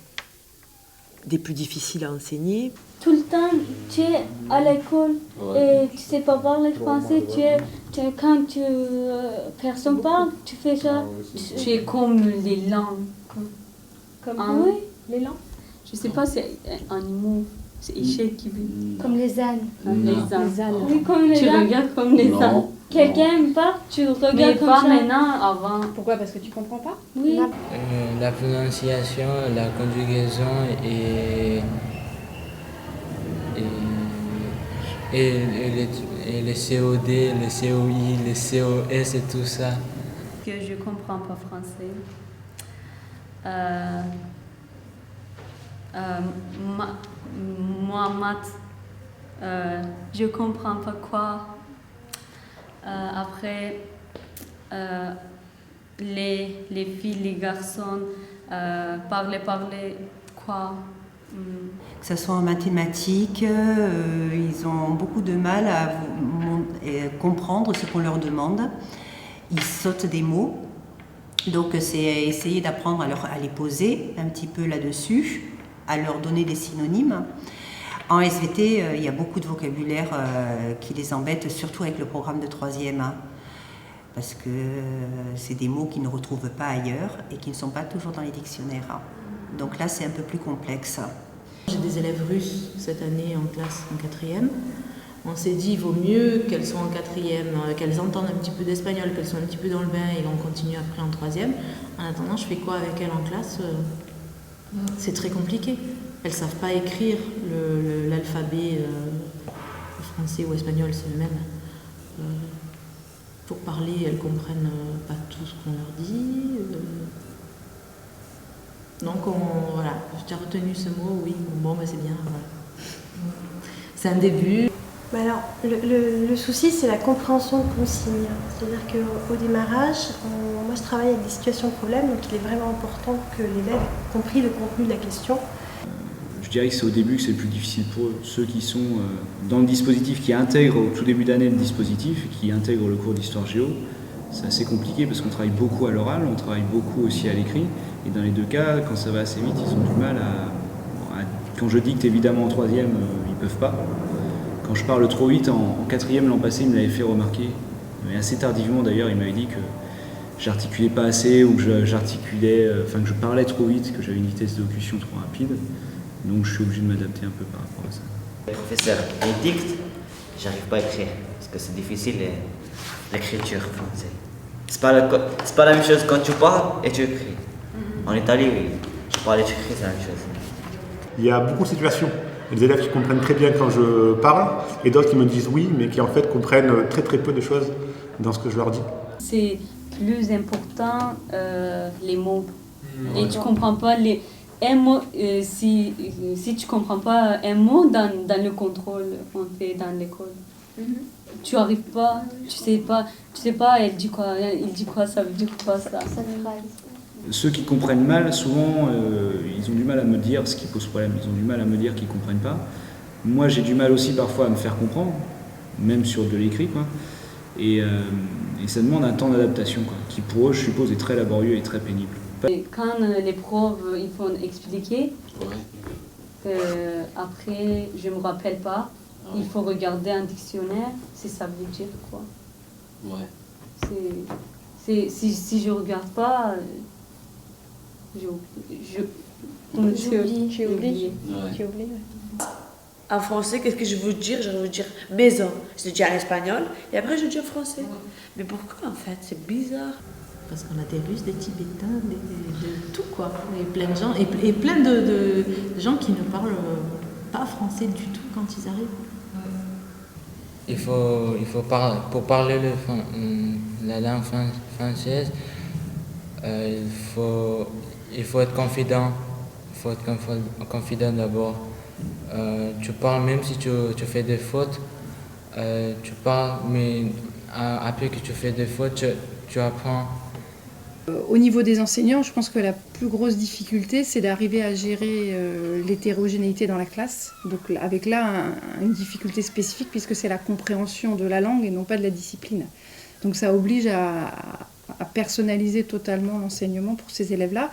des plus difficiles à enseigner.
Tout le temps, tu es à l'école et tu sais pas parler français, quand personne parle, tu fais ça.
Tu es comme les langues.
Oui, les langues.
Je sais pas, c'est animaux. C'est Échec qui veut.
Comme les ânes.
Les ânes.
Oui, comme les
Tu
ânes.
regardes comme les ânes. Quelqu'un me parle, tu regardes
Mais
comme
pas
ça.
maintenant, avant.
Pourquoi? Parce que tu comprends pas?
Oui.
La prononciation, la conjugaison et les COD, les COI, les COS et tout ça.
Que je comprends pas français. Moi, maths, je comprends pas quoi. Après, les filles, les garçons, parler, quoi.
Que ce soit en mathématiques, ils ont beaucoup de mal à comprendre ce qu'on leur demande. Ils sautent des mots. Donc c'est essayer d'apprendre à les poser un petit peu là-dessus, à leur donner des synonymes. En SVT, il y a beaucoup de vocabulaire qui les embête, surtout avec le programme de 3e. Parce que c'est des mots qu'ils ne retrouvent pas ailleurs et qui ne sont pas toujours dans les dictionnaires. Donc là, c'est un peu plus complexe.
J'ai des élèves russes cette année en classe en 4e. On s'est dit, il vaut mieux qu'elles soient en 4e, qu'elles entendent un petit peu d'espagnol, qu'elles soient un petit peu dans le bain et qu'on continue après en 3e. En attendant, je fais quoi avec elles en classe? C'est très compliqué. Elles ne savent pas écrire l'alphabet français ou espagnol, c'est le même. Pour parler, elles ne comprennent pas tout ce qu'on leur dit. Donc voilà, j'ai retenu ce mot, oui, bon, bah, c'est bien. Voilà. C'est un début.
Mais alors, le souci, c'est la compréhension de consignes. C'est-à-dire qu'au démarrage, moi je travaille avec des situations de problème, donc il est vraiment important que l'élève ait compris le contenu de la question.
Je dirais que c'est au début que c'est le plus difficile pour eux. Ceux qui sont dans le dispositif, qui intègrent au tout début d'année le dispositif, qui intègrent le cours d'histoire géo, c'est assez compliqué parce qu'on travaille beaucoup à l'oral, on travaille beaucoup aussi à l'écrit. Et dans les deux cas, quand ça va assez vite, ils ont du mal à quand je dicte évidemment en 3e, ils peuvent pas. Quand je parle trop vite, en 4e l'an passé, il me l'avait fait remarquer, mais assez tardivement d'ailleurs, il m'avait dit que j'articulais pas assez ou que que je parlais trop vite, que j'avais une vitesse d'élocution trop rapide. Donc je suis obligé de m'adapter un peu par rapport à ça.
Le professeur, il dicte, j'arrive pas à écrire, parce que c'est difficile l'écriture française. C'est pas la même chose quand tu parles et tu écris. En Italie, oui, je parle et tu écris, c'est la même chose.
Il y a beaucoup de situations. Il y a des élèves qui comprennent très bien quand je parle et d'autres qui me disent oui, mais qui en fait comprennent très très peu de choses dans ce que je leur dis.
C'est plus important les mots. Et tu comprends pas un mot, si tu comprends pas un mot dans le contrôle qu'on fait dans l'école. Tu arrives pas, tu sais pas, il dit quoi, ça veut dire quoi ça.
Ceux qui comprennent mal, souvent, ils ont du mal à me dire ce qui pose problème. Ils ont du mal à me dire qu'ils ne comprennent pas. Moi, j'ai du mal aussi parfois à me faire comprendre, même sur de l'écrit, quoi. Et ça demande un temps d'adaptation, quoi, qui pour eux, je suppose, est très laborieux et très pénible.
Et quand les profs ils font expliquer, après, je me rappelle pas, il faut regarder un dictionnaire, si ça veut dire quoi. Ouais. Si je regarde pas, j'ai oublié.
En français, qu'est-ce que je veux dire? Je veux dire maison. Je dis en espagnol et après je dis en français. Mais pourquoi en fait? C'est bizarre.
Parce qu'on a des Russes, des Tibétains, de tout quoi. Et plein de gens, et plein de gens qui ne parlent pas français du tout quand ils arrivent.
Pour parler la langue française, il faut être confident. Il faut être confident d'abord. Tu parles même si tu fais des fautes. Tu parles, mais après que tu fais des fautes, tu apprends.
Au niveau des enseignants, je pense que la plus grosse difficulté, c'est d'arriver à gérer l'hétérogénéité dans la classe. Donc avec là une difficulté spécifique puisque c'est la compréhension de la langue et non pas de la discipline. Donc ça oblige à personnaliser totalement l'enseignement pour ces élèves-là,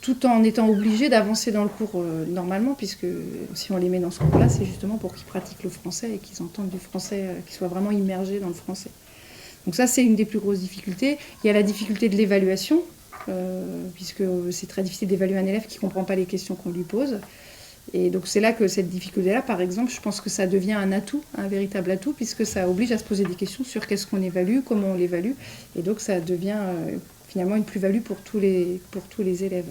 tout en étant obligé d'avancer dans le cours normalement, puisque si on les met dans ce cours-là, c'est justement pour qu'ils pratiquent le français et qu'ils entendent du français, qu'ils soient vraiment immergés dans le français. Donc ça, c'est une des plus grosses difficultés. Il y a la difficulté de l'évaluation, puisque c'est très difficile d'évaluer un élève qui ne comprend pas les questions qu'on lui pose. Et donc c'est là que cette difficulté-là, par exemple, je pense que ça devient un atout, un véritable atout, puisque ça oblige à se poser des questions sur qu'est-ce qu'on évalue, comment on l'évalue, et donc ça devient finalement une plus-value pour tous les élèves.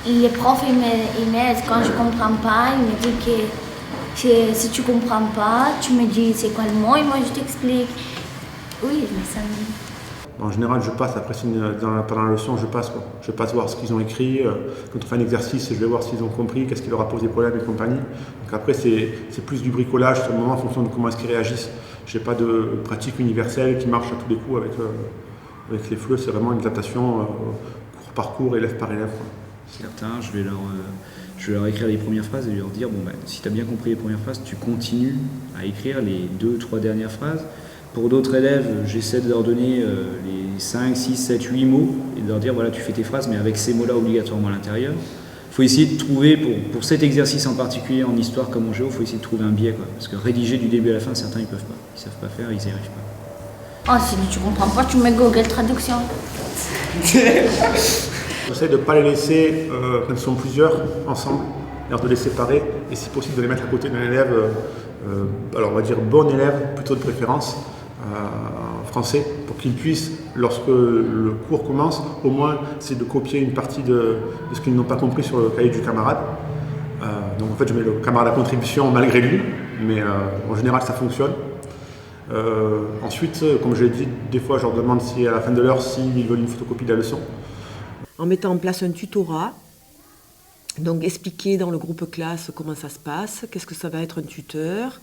Les profs, ils m'aident quand je ne comprends pas, ils me disent que si tu ne comprends pas, tu me dis c'est quoi le mot et moi je t'explique. Oui, mais ça me...
En général, je passe, après pendant la leçon, je passe voir ce qu'ils ont écrit. Quand on fait un exercice, je vais voir s'ils ont compris, qu'est-ce qui leur a posé problème et compagnie. Donc après, c'est plus du bricolage sur le moment en fonction de comment est-ce qu'ils réagissent. Je n'ai pas de pratique universelle qui marche à tous les coups avec les FLE, c'est vraiment une adaptation cours par cours, élève par élève.
Certains, je vais leur écrire les premières phrases et leur dire, bon, si tu as bien compris les premières phrases, tu continues à écrire les 2-3 dernières phrases. Pour d'autres élèves, j'essaie de leur donner les 5, 6, 7, 8 mots et de leur dire, voilà, tu fais tes phrases, mais avec ces mots-là obligatoirement à l'intérieur. Il faut essayer de trouver, pour cet exercice en particulier, en histoire comme en géo, il faut essayer de trouver un biais, quoi. Parce que rédiger du début à la fin, certains, ils peuvent pas. Ils savent pas faire, ils n'y arrivent pas.
Oh, si tu comprends pas, tu mets Google Traduction.
J'essaie de ne pas les laisser, quand ils sont plusieurs, ensemble, de les séparer, et si possible de les mettre à côté d'un élève, alors on va dire bon élève, plutôt de préférence, français, pour qu'ils puissent, lorsque le cours commence, au moins c'est de copier une partie de ce qu'ils n'ont pas compris sur le cahier du camarade. Donc en fait je mets le camarade à contribution malgré lui, mais en général ça fonctionne. Ensuite, comme je l'ai dit, des fois je leur demande si à la fin de l'heure s'ils veulent une photocopie de la leçon.
En mettant en place un tutorat, donc expliquer dans le groupe classe comment ça se passe, qu'est-ce que ça va être un tuteur,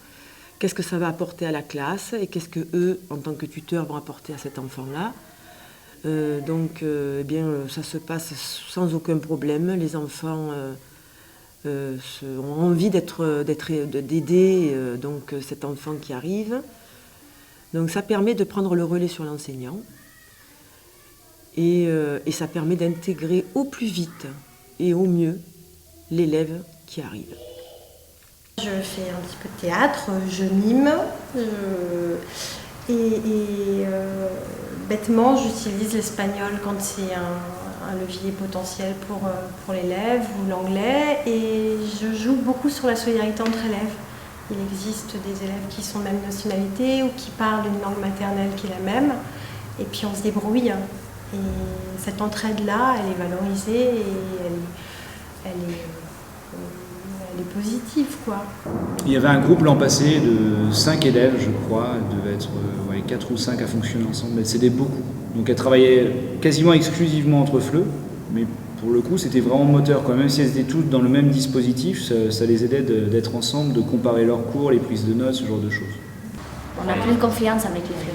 qu'est-ce que ça va apporter à la classe et qu'est-ce que eux, en tant que tuteurs, vont apporter à cet enfant-là. Eh bien, ça se passe sans aucun problème. Les enfants ont envie d'aider donc cet enfant qui arrive. Donc ça permet de prendre le relais sur l'enseignant et ça permet d'intégrer au plus vite et au mieux l'élève qui arrive.
Je fais un petit peu de théâtre, je mime bêtement j'utilise l'espagnol quand c'est un levier potentiel pour l'élève ou l'anglais et je joue beaucoup sur la solidarité entre élèves. Il existe des élèves qui sont de même nationalité ou qui parlent une langue maternelle qui est la même et puis on se débrouille. Et cette entraide-là, elle est valorisée et elle est positive, quoi.
Il y avait un groupe l'an passé de 5 élèves, je crois, il devait être 4 ou 5 à fonctionner ensemble, elles s'aidaient beaucoup. Donc elles travaillaient quasiment exclusivement entre FLE, mais pour le coup c'était vraiment moteur, quoi. Même si elles étaient toutes dans le même dispositif, ça les aidait d'être ensemble, de comparer leurs cours, les prises de notes, ce genre de choses.
On a plus confiance avec les FLE.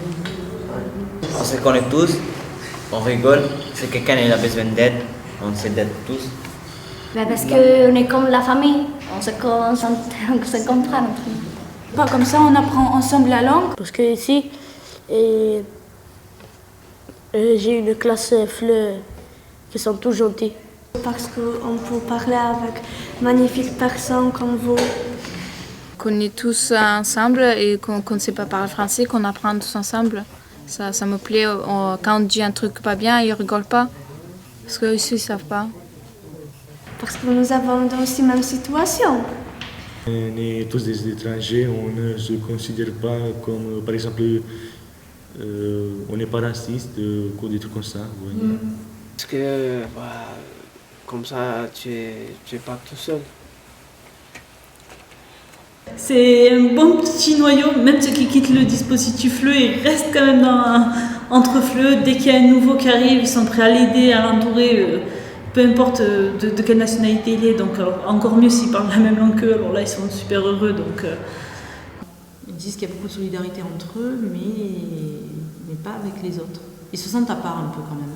On se connaît tous, on rigole, si quelqu'un a besoin d'aide, on s'aide tous.
Ben parce qu'on est comme la famille, on se comprend.
Pas comme ça, on apprend ensemble la langue.
Parce que ici, j'ai une classe FLE qui sont tous gentils.
Parce qu'on peut parler avec magnifiques personnes comme vous.
Qu'on est tous ensemble et qu'on ne sait pas parler français, qu'on apprend tous ensemble. Ça me plaît. Quand on dit un truc pas bien, ils ne rigolent pas. Parce qu'eux aussi, ils ne savent pas.
Parce que nous avons aussi la même situation.
On est tous des étrangers, on ne se considère pas comme, par exemple, on n'est pas raciste, des trucs comme ça. Ouais.
Parce que, comme ça, tu es pas tout seul.
C'est un bon petit noyau, même ceux qui quittent le dispositif FLE, ils restent quand même entre FLE. Dès qu'il y a un nouveau qui arrive, ils sont prêts à l'aider, à l'entourer. Peu importe de quelle nationalité il est, donc encore mieux s'ils parlent la même langue qu'eux, alors là ils sont super heureux. Donc,
ils disent qu'il y a beaucoup de solidarité entre eux, mais pas avec les autres. Ils se sentent à part un peu quand même.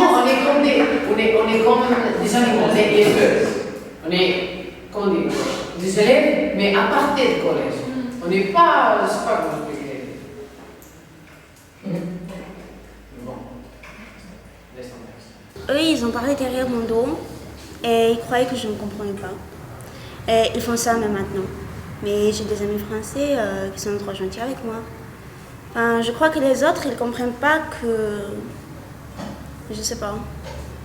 On est comme des animaux, des élèves. On est comme des élèves, mais à part du collège. On n'est pas, je sais pas comment je peux dire.
Eux, ils ont parlé derrière mon dos et ils croyaient que je ne comprenais pas. Et ils font ça même maintenant. Mais j'ai des amis français qui sont trop gentils avec moi. Enfin, je crois que les autres, ils ne comprennent pas que... Je sais pas.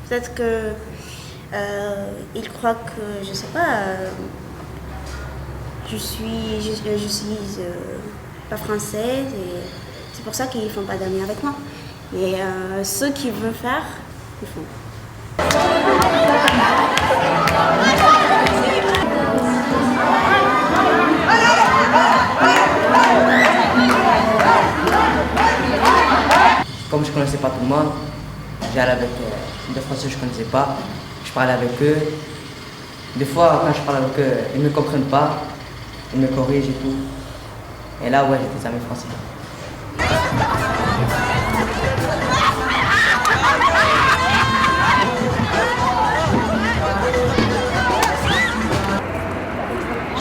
Peut-être que... ils croient que, je sais pas... je suis pas française et c'est pour ça qu'ils font pas d'amis avec moi. Mais ceux qui veulent faire, ils font.
Comme je ne connaissais pas tout le monde, j'allais avec des Français que je ne connaissais pas, je parlais avec eux. Des fois, quand je parle avec eux, ils ne me comprennent pas, ils me corrigent et tout. Et là, ouais, j'ai des amis français.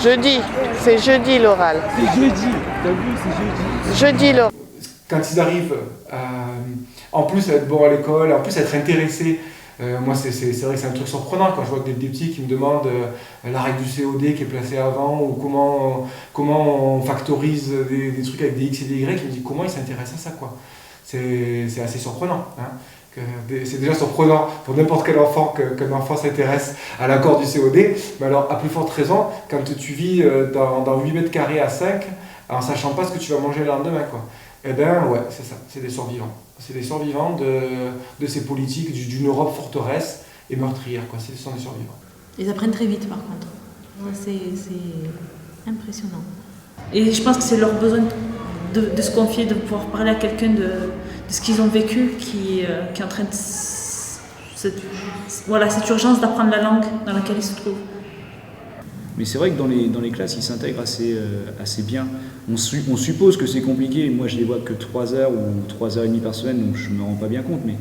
Jeudi, c'est jeudi l'oral.
C'est jeudi, t'as vu, c'est jeudi.
Jeudi l'oral.
Quand ils arrivent, en plus à être bons à l'école, en plus à être intéressés, moi c'est vrai que c'est un truc surprenant quand je vois des petits qui me demandent la règle du COD qui est placée avant ou comment on factorise des trucs avec des X et des Y, je me dis comment ils s'intéressent à ça quoi. C'est assez surprenant. Hein. C'est déjà surprenant pour n'importe quel enfant qu'un enfant s'intéresse à l'accord du COD, mais alors à plus forte raison quand tu vis dans 8 mètres carrés à 5 en sachant pas ce que tu vas manger le lendemain quoi. Eh bien ouais, c'est ça, c'est des survivants. C'est des survivants de ces politiques d'une Europe forteresse et meurtrière quoi, ce sont des survivants.
Ils apprennent très vite par contre, c'est impressionnant. Et je pense que c'est leur besoin de se confier, de pouvoir parler à quelqu'un de ce qu'ils ont vécu qui est en train de... cette urgence d'apprendre la langue dans laquelle ils se trouvent.
Mais c'est vrai que dans les classes, ils s'intègrent assez bien. On suppose que c'est compliqué. Moi, je les vois que 3 heures ou 3 heures et demie par semaine, donc je ne me rends pas bien compte. Mais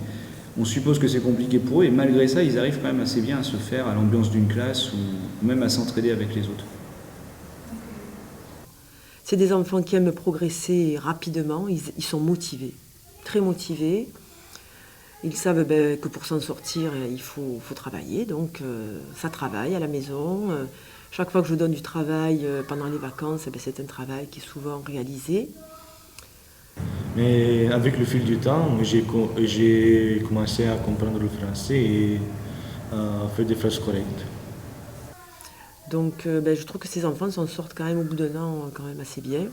on suppose que c'est compliqué pour eux. Et malgré ça, ils arrivent quand même assez bien à se faire à l'ambiance d'une classe ou même à s'entraider avec les autres.
C'est des enfants qui aiment progresser rapidement. Ils sont motivés, très motivés. Ils savent que pour s'en sortir, il faut travailler. Donc, ça travaille à la maison. Chaque fois que je donne du travail pendant les vacances, c'est un travail qui est souvent réalisé.
Mais avec le fil du temps, j'ai commencé à comprendre le français et à faire des phrases correctes.
Donc je trouve que ces enfants s'en sortent quand même au bout d'un an quand même assez bien.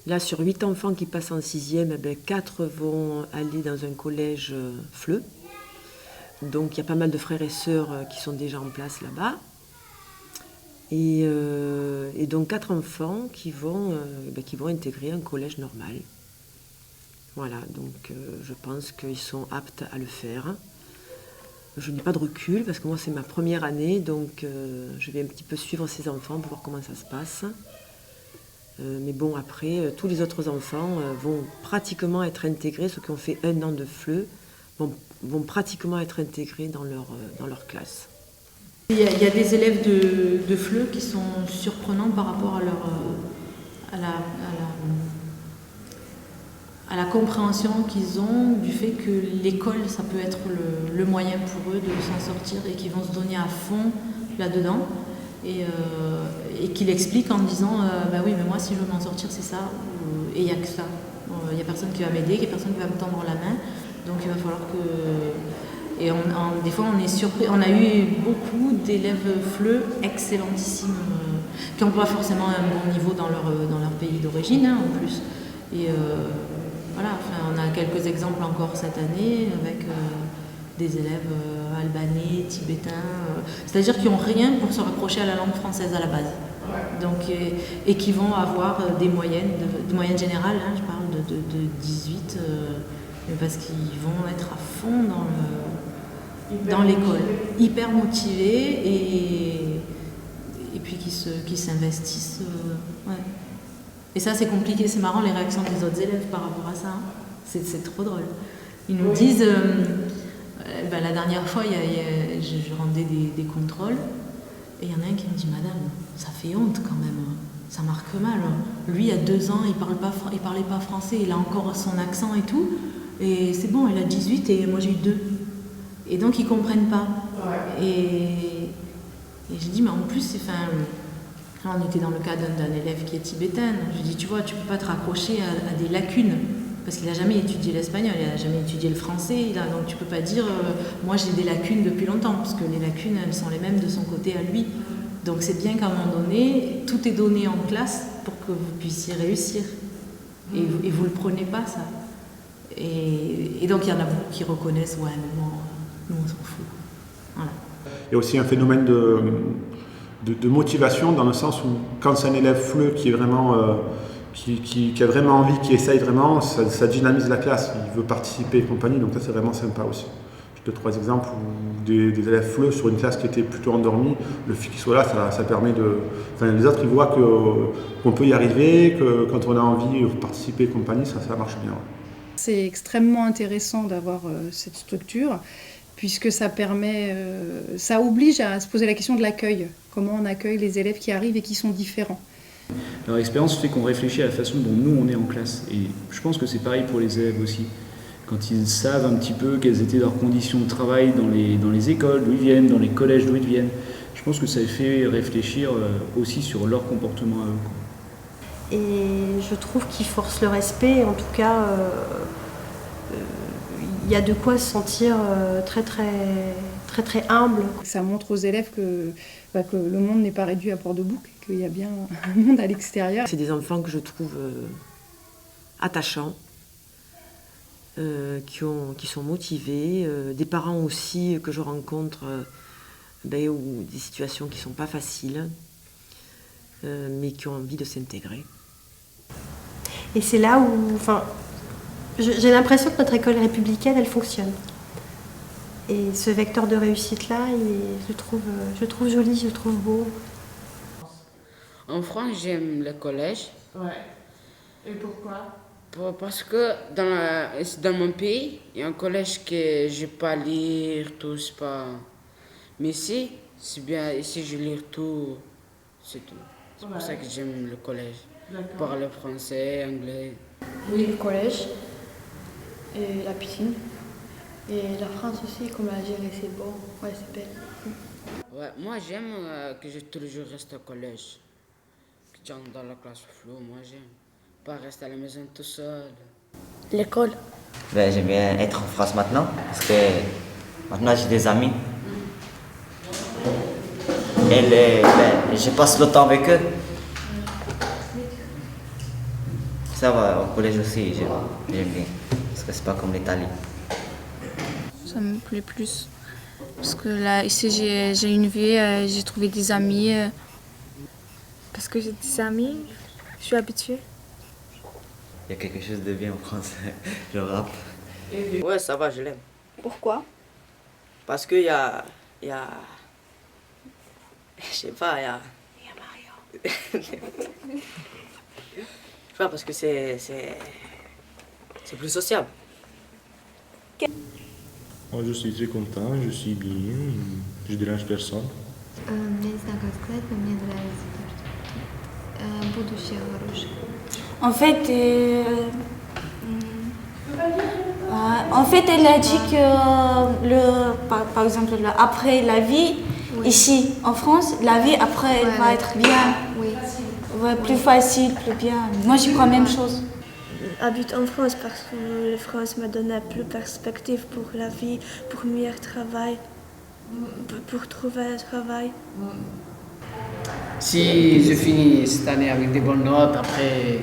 Là, sur 8 enfants qui passent en 6e, 4 vont aller dans un collège FLE. Donc il y a pas mal de frères et sœurs qui sont déjà en place là-bas. Et donc 4 enfants qui vont intégrer un collège normal. Voilà, donc je pense qu'ils sont aptes à le faire. Je n'ai pas de recul parce que moi c'est ma première année, donc je vais un petit peu suivre ces enfants pour voir comment ça se passe. Mais bon, après, tous les autres enfants vont pratiquement être intégrés, ceux qui ont fait 1 an de FLE vont pratiquement être intégrés dans leur classe.
Il y a des élèves de FLE qui sont surprenants par rapport à la compréhension qu'ils ont du fait que l'école, ça peut être le moyen pour eux de s'en sortir et qu'ils vont se donner à fond là-dedans. Et qu'il explique en disant oui, mais moi, si je veux m'en sortir, c'est ça. Et il n'y a que ça. Il n'y a personne qui va m'aider, il n'y a personne qui va me tendre la main. Donc il va falloir que... Et des fois, on est surpris. On a eu beaucoup d'élèves FLE excellentissimes, qui n'ont pas forcément un bon niveau dans leur pays d'origine, hein, en plus. Et voilà, on a quelques exemples encore cette année avec des élèves albanais, tibétains, c'est-à-dire qui n'ont rien pour se rapprocher à la langue française à la base. Donc, et qui vont avoir des moyennes générales, hein, je parle de 18, parce qu'ils vont être à fond dans l'école, hyper motivés et puis qui s'investissent. Ouais. Et ça c'est compliqué, c'est marrant les réactions des autres élèves par rapport à ça. Hein. C'est trop drôle. Ils nous disent, la dernière fois je rendais des contrôles et il y en a un qui me dit « Madame, ça fait honte quand même, ça marque mal. Lui il y a 2 ans, il parlait pas français, il a encore son accent et tout. Et c'est bon, il a 18 et moi j'ai eu 2. Et donc ils comprennent pas. Et je dis, mais en plus, là, on était dans le cas d'un élève qui est tibétain. Je dis, tu vois, tu peux pas te raccrocher à des lacunes. Parce qu'il n'a jamais étudié l'espagnol, il n'a jamais étudié le français. Donc tu peux pas dire, moi j'ai des lacunes depuis longtemps. Parce que les lacunes, elles sont les mêmes de son côté à lui. Donc c'est bien qu'à un moment donné, tout est donné en classe pour que vous puissiez réussir. Et vous ne le prenez pas, ça. Et donc il y en a beaucoup qui reconnaissent, ouais, mais bon, nous on s'en fout. Voilà.
Il y a aussi un phénomène de motivation dans le sens où quand c'est un élève FLE qui est vraiment, qui a vraiment envie, qui essaye vraiment, ça dynamise la classe, il veut participer et compagnie, donc ça c'est vraiment sympa aussi. J'ai 2-3 exemples où des élèves FLE sur une classe qui était plutôt endormie, le fait qu'ils soient là, ça permet de... Enfin, les autres ils voient qu'on peut y arriver, que quand on a envie de participer et compagnie, ça marche bien. Ouais.
C'est extrêmement intéressant d'avoir cette structure, puisque ça permet, ça oblige à se poser la question de l'accueil. Comment on accueille les élèves qui arrivent et qui sont différents.
Leur expérience fait qu'on réfléchit à la façon dont nous on est en classe. Et je pense que c'est pareil pour les élèves aussi. Quand ils savent un petit peu quelles étaient leurs conditions de travail dans les écoles d'où ils viennent, dans les collèges d'où ils viennent, je pense que ça les fait réfléchir aussi sur leur comportement à eux.
Et je trouve qu'ils forcent le respect, en tout cas, il y a de quoi se sentir très humble.
Ça montre aux élèves que le monde n'est pas réduit à port de bouc, qu'il y a bien un monde à l'extérieur.
C'est des enfants que je trouve attachants, qui sont motivés, des parents aussi que je rencontre, ou des situations qui ne sont pas faciles, mais qui ont envie de s'intégrer.
Et c'est là où, j'ai l'impression que notre école républicaine, elle fonctionne. Et ce vecteur de réussite-là, je trouve joli, je le trouve beau.
En France, j'aime le collège.
Ouais. Et pourquoi?
Parce que dans mon pays, il y a un collège que je ne peux pas lire, tout, c'est pas... Mais ici, c'est bien, ici je lis tout, c'est tout. C'est pour ça que j'aime le collège. Parler français, anglais.
Oui, le collège, et la piscine, et la France aussi, comme l'Algérie, c'est beau, ouais, c'est belle.
Ouais, moi j'aime que je toujours reste au collège. Que j'entre dans la classe floue, moi j'aime. Pas rester à la maison tout seul.
L'école.
J'aime bien être en France maintenant, parce que maintenant j'ai des amis. Et je passe le temps avec eux. Ça va, au collège aussi, j'aime bien. Parce que c'est pas comme l'Italie.
Ça me plaît plus. Parce que là, ici, j'ai une vie, j'ai trouvé des amis.
Parce que j'ai des amis, je suis habituée.
Il y a quelque chose de bien en France, le rap.
Ouais, ça va, je l'aime.
Pourquoi?
Parce qu'il y a... Je sais pas, il y a... Je sais pas, parce que c'est plus sociable.
Moi, je suis très content, je suis bien, je dérange personne.
En fait, elle a dit que, par exemple, après la vie, ici en France, la vie après elle va être bien.
Oui.
Ouais, plus facile, plus bien. Moi, j'y crois la même chose.
J'habite en France parce que la France me donne plus de perspective pour la vie, pour mieux travail, pour trouver un travail.
Si je finis cette année avec des bonnes notes, après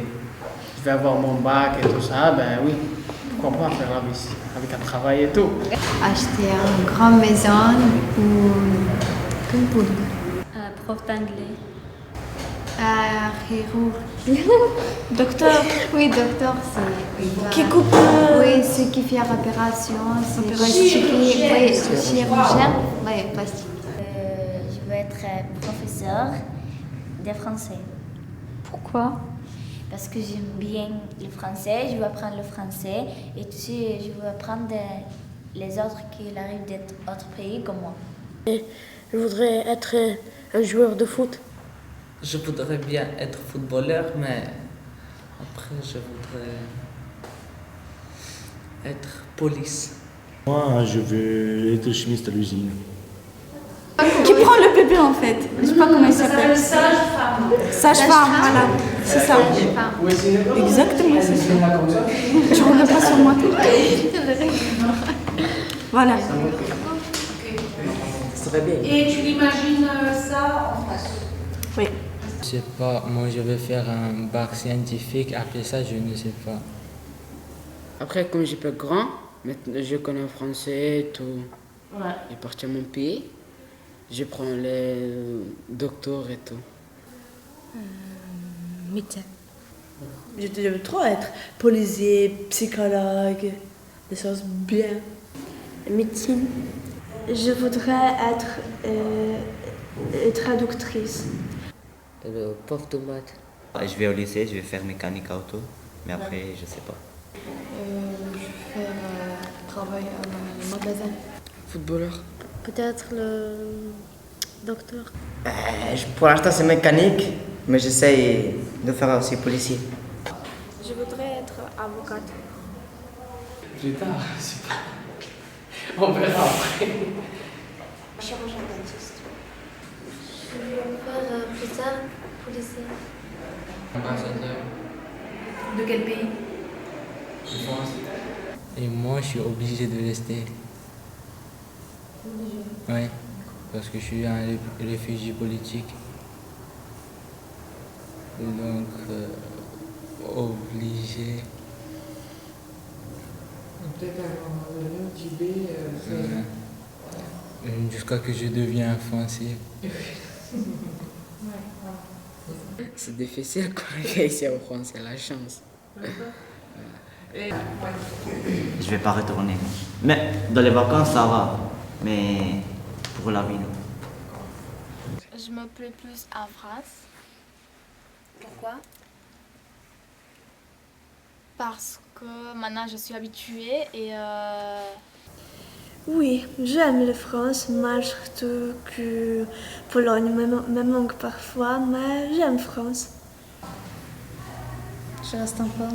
je vais avoir mon bac et tout ça, ben oui, pourquoi pas faire la vie avec un travail et tout.
Acheter une grande maison ou une poule.
Prof d'anglais.
Chirurg.
Docteur.
Oui, docteur, c'est...
Qui coupe...
Oui, c'est qui fait l'opération, c'est plastique. Oui, chirurgien. Oui, plastique.
Je veux être professeur de français.
Pourquoi?
Parce que j'aime bien le français, je veux apprendre le français et aussi je veux apprendre les autres qui arrivent d'autres pays comme moi.
Je voudrais être un joueur de foot.
Je voudrais bien être footballeur, mais après je voudrais être police.
Moi, je veux être chimiste à l'usine.
Qui prend le bébé en fait? Je sais pas comment il s'appelle.
Sage-femme.
Sage-femme, voilà. C'est ça. Exactement, c'est ça. Tu reviens pas sur moi. Voilà.
va bien.
Et tu imagines ça en France?
Oui.
Je sais pas, moi je vais faire un bac scientifique, après ça je ne sais pas.
Après, comme j'ai pas grand, maintenant je connais le français et tout.
Ouais.
Et partir à mon pays, je prends les docteurs et tout.
Médecin. Je veux trop être policier, psychologue, des choses bien.
Médecine. Je voudrais être traductrice.
Prof de maths. Je vais au lycée, je vais faire mécanique auto, mais après, je sais pas.
Je vais faire travail à un magasin.
Footballeur.
Peut-être le docteur.
Pour l'instant, c'est mécanique, mais j'essaye de faire aussi policier.
Je voudrais être avocate.
Plus tard, c'est pas. On verra après.
Chirurgien dentiste.
Je vais faire plus tard policier.
Ambassadeur
De quel pays?
de France. Et moi je suis obligé de rester. Oui, parce que je suis un réfugié politique. Et donc, obligé.
Peut-être avant le Tibet,
Jusqu'à que je devienne français.
C'est difficile quand on est ici en France, c'est la chance.
Je vais pas retourner. Mais dans les vacances, ça va. Mais pour la vie, non.
Je me plais plus en France.
Pourquoi?
Parce que maintenant je suis habituée et
Oui, j'aime la France, malgré que Pologne me manque parfois, mais j'aime France.
Je reste un peu.